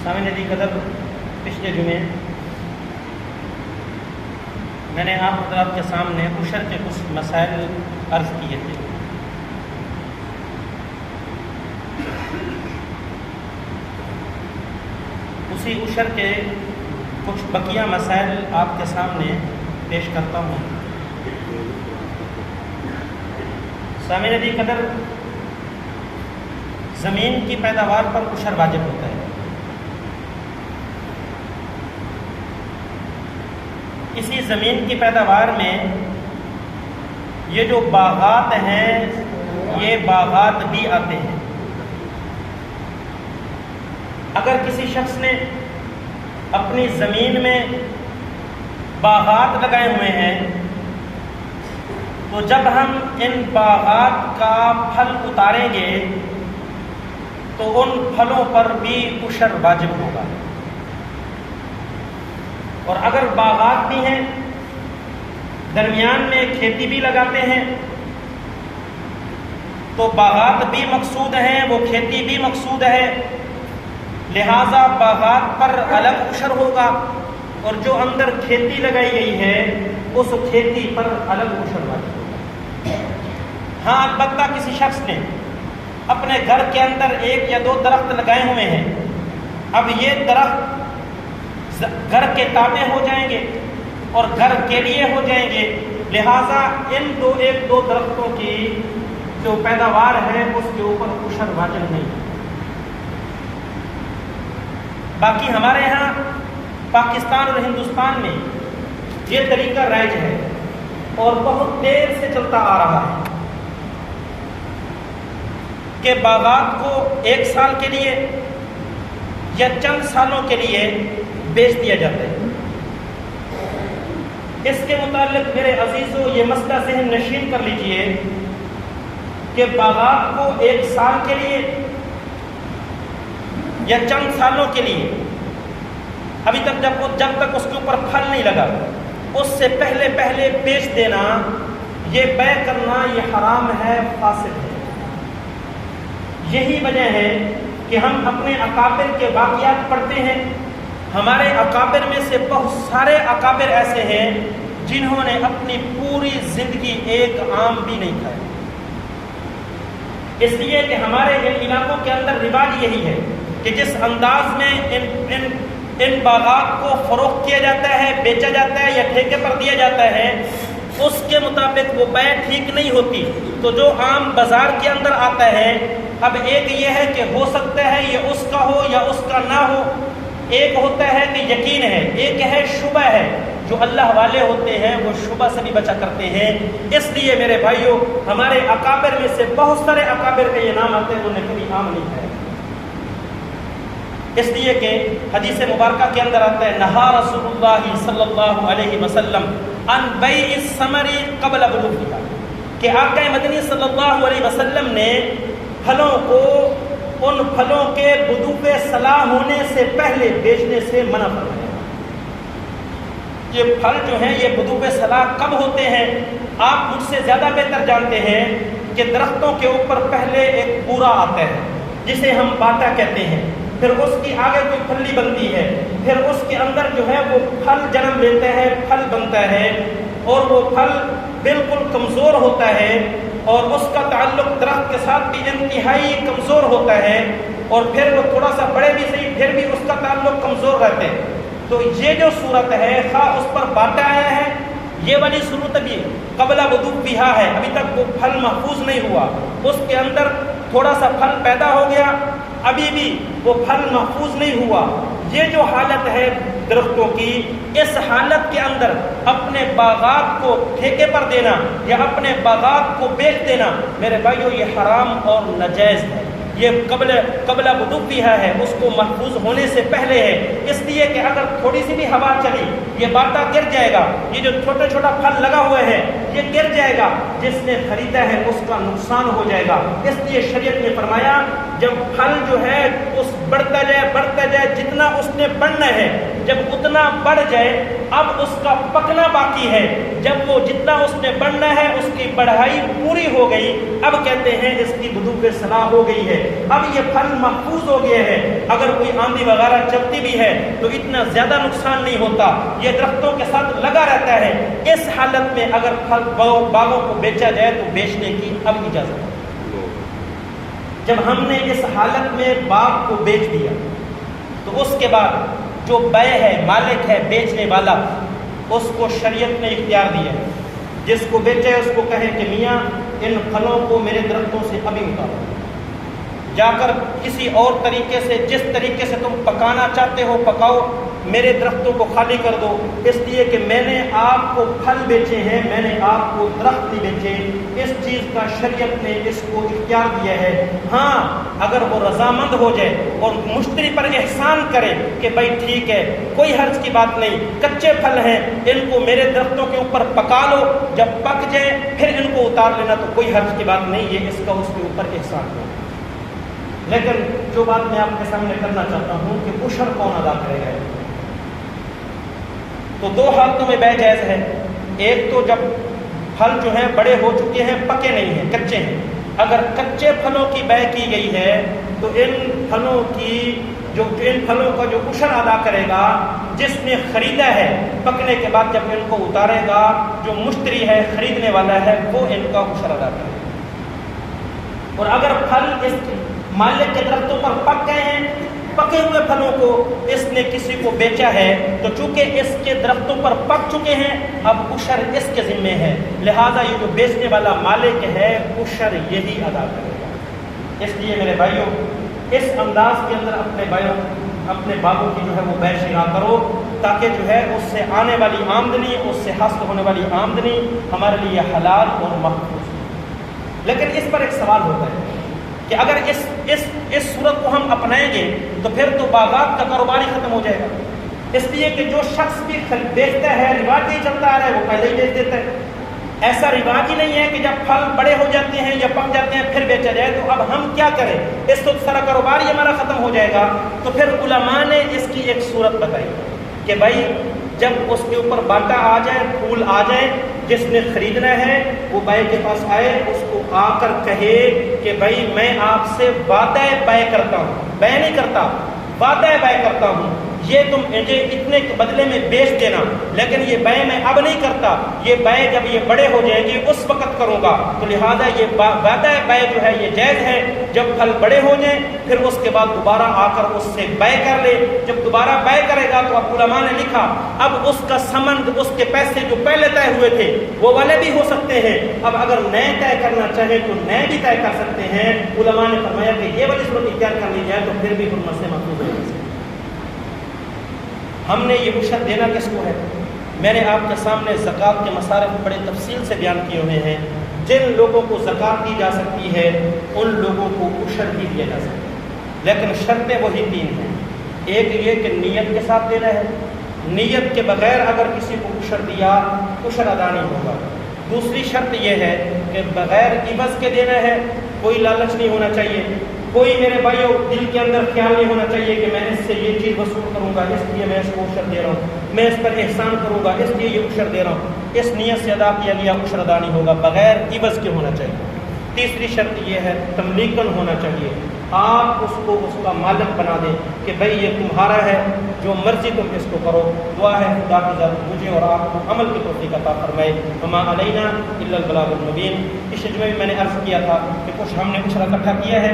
سامعین علی قدر، پچھلے جمعے میں نے آپ حضرات کے سامنے عشر کے کچھ مسائل عرض کیے تھے۔ اسی عشر کے کچھ بقیہ مسائل آپ کے سامنے پیش کرتا ہوں۔ سامعین علی قدر، زمین کی پیداوار پر عشر واجب ہوتا ہے۔ اسی زمین کی پیداوار میں یہ جو باغات ہیں، یہ باغات بھی آتے ہیں۔ اگر کسی شخص نے اپنی زمین میں باغات لگائے ہوئے ہیں تو جب ہم ان باغات کا پھل اتاریں گے تو ان پھلوں پر بھی عشر واجب ہوگا۔ اور اگر باغات بھی ہیں، درمیان میں کھیتی بھی لگاتے ہیں، تو باغات بھی مقصود ہیں، وہ کھیتی بھی مقصود ہے، لہذا باغات پر الگ عشر ہوگا، اور جو اندر کھیتی لگائی گئی ہے اس کھیتی پر الگ عشر واجب ہوگا۔ ہاں، البتہ کسی شخص نے اپنے گھر کے اندر 1 یا 2 درخت لگائے ہوئے ہیں، اب یہ درخت گھر کے تابع ہو جائیں گے اور گھر کے لیے ہو جائیں گے، لہذا ان 1-2 درختوں کی جو پیداوار ہے اس کے اوپر عشر واجب نہیں ہے۔ باقی ہمارے ہاں پاکستان اور ہندوستان میں یہ طریقہ رائج ہے اور بہت دیر سے چلتا آ رہا ہے کہ باغات کو 1 سال کے لیے یا چند سالوں کے لیے بیچ دیا جاتا ہے۔ اس کے متعلق میرے عزیزو یہ مسئلہ ذہن نشین کر لیجئے کہ باغات کو 1 سال کے لیے یا چند سالوں کے لیے، ابھی تک جب تک اس کے اوپر پھل نہیں لگا، اس سے پہلے بیچ دینا، یہ بیع کرنا یہ حرام ہے، فاسد ہے۔ یہی وجہ ہے کہ ہم اپنے اکابر کے واقعات پڑھتے ہیں۔ ہمارے اکابر میں سے بہت سارے اکابر ایسے ہیں جنہوں نے اپنی پوری زندگی 1 آم بھی نہیں کھایا، اس لیے کہ ہمارے ان علاقوں کے اندر رواج یہی ہے کہ جس انداز میں ان باغات کو فروخت کیا جاتا ہے، بیچا جاتا ہے یا ٹھیکے پر دیا جاتا ہے، اس کے مطابق وہ بیع ٹھیک نہیں ہوتی۔ تو جو آم بازار کے اندر آتا ہے، اب ایک یہ ہے کہ ہو سکتا ہے یہ اس کا ہو یا اس کا نہ ہو، ایک ہوتا ہے کہ یقین ہے، ایک ہے شبہ ہے۔ جو اللہ والے ہوتے ہیں وہ شبہ سے بھی بچا کرتے ہیں۔ اس لیے میرے بھائیوں، ہمارے اکابر میں سے بہت سارے اکابر کے یہ نام آتے ہیں انہوں نے کبھی آم نہیں کھایا، اس لیے کہ حدیث مبارکہ کے اندر آتا ہے نہا رسول اللہ صلی اللہ علیہ وسلم عن بیع الثمر قبل بلوغها، کہ آقا مدنی صلی اللہ علیہ وسلم نے پھلوں کو ان پھلوں کے بدوغ صلاح ہونے سے پہلے بیچنے سے منع فرمایا۔ یہ پھل جو ہیں یہ بدوغ صلاح کب ہوتے ہیں؟ آپ مجھ سے زیادہ بہتر جانتے ہیں کہ درختوں کے اوپر پہلے ایک پورا آتا ہے جسے ہم باٹا کہتے ہیں، پھر اس کی آگے کوئی پھلی بنتی ہے، پھر اس کے اندر جو ہے وہ پھل جنم لیتا ہے، پھل بنتا ہے، اور وہ پھل بالکل کمزور ہوتا ہے اور اس کا تعلق درخت کے ساتھ بھی انتہائی کمزور ہوتا ہے، اور پھر وہ تھوڑا سا بڑے بھی صحیح پھر بھی اس کا تعلق کمزور رہتا ہے۔ تو یہ جو صورت ہے، خواہ اس پر باٹا آیا ہے، یہ والی صورت بھی قبل بلوغها ہے، ابھی تک وہ پھل محفوظ نہیں ہوا، اس کے اندر تھوڑا سا پھل پیدا ہو گیا، ابھی بھی وہ پھل محفوظ نہیں ہوا۔ یہ جو حالت ہے درختوں کی، اس حالت کے اندر اپنے باغات کو ٹھیکے پر دینا یا اپنے باغات کو بیچ دینا میرے بھائیو یہ حرام اور ناجائز ہے۔ یہ قبل بلوغها ہے، اس کو محفوظ ہونے سے پہلے ہے، اس لیے کہ اگر تھوڑی سی بھی ہوا چلی یہ باٹا گر جائے گا، یہ جو چھوٹا پھل لگا ہوئے ہیں یہ گر جائے گا، جس نے خریدا ہے اس کا نقصان ہو جائے گا۔ اس لیے شریعت نے فرمایا جب پھل جو ہے اس بڑھتا جائے جتنا اس نے بڑھنا ہے، جب اتنا بڑھ جائے اب اس کا پکنا باقی ہے، جب وہ جتنا اس نے بڑھنا ہے اس کی بڑھائی پوری ہو گئی، اب کہتے ہیں اس کی بدوغ صلاح ہو گئی ہے، اب یہ پھل محفوظ ہو گیا ہے، اگر کوئی آندھی وغیرہ چلتی بھی ہے تو اتنا زیادہ نقصان نہیں ہوتا، یہ درختوں کے ساتھ لگا رہتا ہے۔ اس حالت میں اگر پھل باغوں کو بیچا جائے تو بیچنے کی اب اجازت ہے۔ جب ہم نے اس حالت میں باغ کو بیچ دیا تو اس کے بعد جو بیع ہے، مالک ہے، بیچنے والا، اس کو شریعت نے اختیار دیا ہے، جس کو بیچے اس کو کہے کہ میاں ان پھلوں کو میرے درختوں سے ابھی اتارو، جا کر کسی اور طریقے سے، جس طریقے سے تم پکانا چاہتے ہو پکاؤ، میرے درختوں کو خالی کر دو، اس لیے کہ میں نے آپ کو پھل بیچے ہیں، میں نے آپ کو درخت نہیں بیچے۔ اس چیز کا شریعت نے اس کو اختیار دیا ہے۔ ہاں اگر وہ رضامند ہو جائے اور مشتری پر احسان کرے کہ بھائی ٹھیک ہے کوئی حرج کی بات نہیں، کچے پھل ہیں ان کو میرے درختوں کے اوپر پکا لو، جب پک جائیں پھر ان کو اتار لینا، تو کوئی حرج کی بات نہیں، یہ اس کا اس کے اوپر احسان ہو۔ لیکن جو بات میں آپ کے سامنے کرنا چاہتا ہوں کہ عشر کون ادا کرے گا، تو دو حالتوں میں بیع جائز ہے۔ ایک تو جب پھل جو ہیں بڑے ہو چکے ہیں، پکے نہیں ہیں، کچے ہیں، اگر کچے پھلوں کی بیع کی گئی ہے تو ان پھلوں کا جو عشر ادا کرے گا جس نے خریدا ہے، پکنے کے بعد جب ان کو اتارے گا جو مشتری ہے، خریدنے والا ہے، وہ ان کا عشر ادا کرے گا۔ اور اگر پھل اس مالک کے درختوں پر پک گئے ہیں، پکے ہوئے پھلوں کو اس نے کسی کو بیچا ہے تو چونکہ اس کے درختوں پر پک چکے ہیں اب عشر اس کے ذمے ہے، لہذا یہ جو بیچنے والا مالک ہے عشر یہی ادا کرے گا۔ اس لیے میرے بھائیوں اس انداز کے اندر اپنے باغوں کی جو ہے وہ بیع شراء کرو، تاکہ جو ہے اس سے آنے والی آمدنی، اس سے حاصل ہونے والی آمدنی ہمارے لیے حلال اور محفوظ ہو۔ لیکن اس پر ایک سوال ہوتا ہے کہ اگر اس صورت کو ہم اپنائیں گے تو پھر تو باغات کا کاروبار ہی ختم ہو جائے گا، اس لیے کہ جو شخص بھی بیچتا ہے، رواج ہی چلتا آ رہا ہے، وہ پہلے ہی بیچ دیتا ہے۔ ایسا رواج ہی نہیں ہے کہ جب پھل بڑے ہو جاتے ہیں یا پک جاتے ہیں پھر بیچا جائے، تو اب ہم کیا کریں، اس تو سارا کاروبار ہی ہمارا ختم ہو جائے گا۔ تو پھر علماء نے اس کی ایک صورت بتائی کہ بھائی جب اس کے اوپر باٹا آ جائے، پھول آ جائے، جس نے خریدنا ہے وہ بائع کے پاس آئے، اس کو آ کر کہے کہ بھائی میں آپ سے وعدہ بیع کرتا ہوں، بیع نہیں کرتا، وعدہ بیع کرتا ہوں، یہ تم مجھے اتنے کے بدلے میں بیچ دینا، لیکن یہ بیع میں اب نہیں کرتا، یہ بیع جب یہ بڑے ہو جائیں گے اس وقت کروں گا۔ تو لہذا یہ وعدہ بیع جو ہے یہ جائز ہے، جب پھل بڑے ہو جائیں پھر اس کے بعد دوبارہ آ کر اس سے بیع کر لے، جب دوبارہ بیع کرے گا تو اب علماء نے لکھا اب اس کا سمند، اس کے پیسے جو پہلے طے ہوئے تھے وہ والے بھی ہو سکتے ہیں، اب اگر نئے طے کرنا چاہے تو نئے بھی طے کر سکتے ہیں۔ علماء نے فرمایا کہ یہ والی صورت اختیار کر لی جائے تو پھر بھی حرمت سے محفوظ ہو جائے۔ ہم نے یہ عشر دینا کس کو ہے؟ میں نے آپ کے سامنے زکوٰۃ کے مصارف بڑے تفصیل سے بیان کیے ہوئے ہیں۔ جن لوگوں کو زکوٰۃ دی جا سکتی ہے ان لوگوں کو عشر بھی دیا جا سکتا ہے، لیکن شرطیں وہی تین ہیں۔ ایک یہ کہ نیت کے ساتھ دینا ہے، نیت کے بغیر اگر کسی کو عشر دیا عشر ادا نہیں ہوگا۔ دوسری شرط یہ ہے کہ بغیر عوض کے دینا ہے، کوئی لالچ نہیں ہونا چاہیے، کوئی میرے بھائیوں دل کے اندر خیال نہیں ہونا چاہیے کہ میں اس سے یہ چیز وصول کروں گا اس لیے میں اس کو عشر دے رہا ہوں، میں اس پر احسان کروں گا اس لیے یہ عشر دے رہا ہوں، اس نیت سے ادا کیا گیا عشر ادا نہیں ہوگا، بغیر عوض کے ہونا چاہیے۔ تیسری شرط یہ ہے تملیکن ہونا چاہیے، آپ اس کو اس کا مالک بنا دیں کہ بھائی یہ تمہارا ہے، جو مرضی تم اس کو کرو۔ دعا ہے خدا کی ذات مجھے اور آپ کو عمل کی توفیق عطا فرمائے۔ وما علینا الا البلاغ المبین۔ اس جمعے میں نے عرض کیا تھا کہ کچھ ہم نے عشر اکٹھا کیا ہے